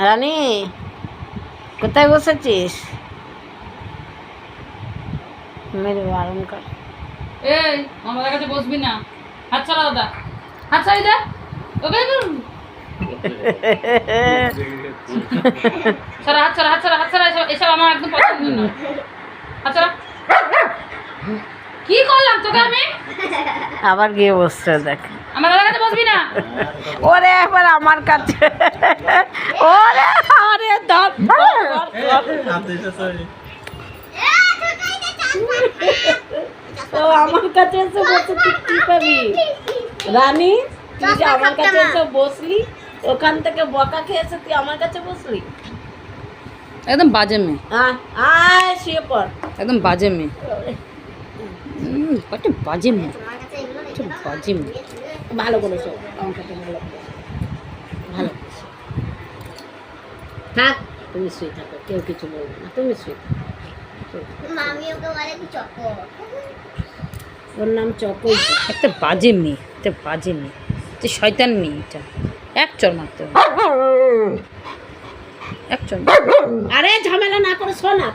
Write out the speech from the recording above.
রানী কোথায় বসেছিস? মেরে বারণ কর। এই আমাদের কাছে বসবি না। হাত ছাড়া দাদা, হাত ছাড়ি দে। ওকে ছাড়া, হাত ছাড়া, হাত ছাড়া, হাত ছাড়া। এসব আমার একদম পছন্দ না। হাত ছাড়া। কি করলাম তোকে আমি? আবার গিয়ে বসছে দেখ। আমার দাদার কাছে বসবি না। ওরে এবার আমার কাছে। ওরে আরে ধর তো আমার কাছে এসে বসে তুই কি পাবি? রানী তুই যে আমার কাছে এসে বসলি, ওখান থেকে বকা খেয়েছে তুই আমার কাছে বসলি। একদম বাজে মেয়ে, আয় শুয়ে পড়। একদম বাজে মেয়ে। কত বাজে মেয়ে, কত বাজে মেয়ে। ভালো করেছো আমার কাছে, ভালো করেছো, ভালো করেছো। থাক তুমি শুয়ে থাকো, কেউ কিছু বলবে না, তুমি শুয়ে থাকো। ওর নাম চকই। একটা বাজে মেয়ে, একটা বাজে মেয়ে, যে শয়তান মেয়ে এটা। এক চর মারতে হবে, এক চর। আরে ঝামেলা না করে শোনা।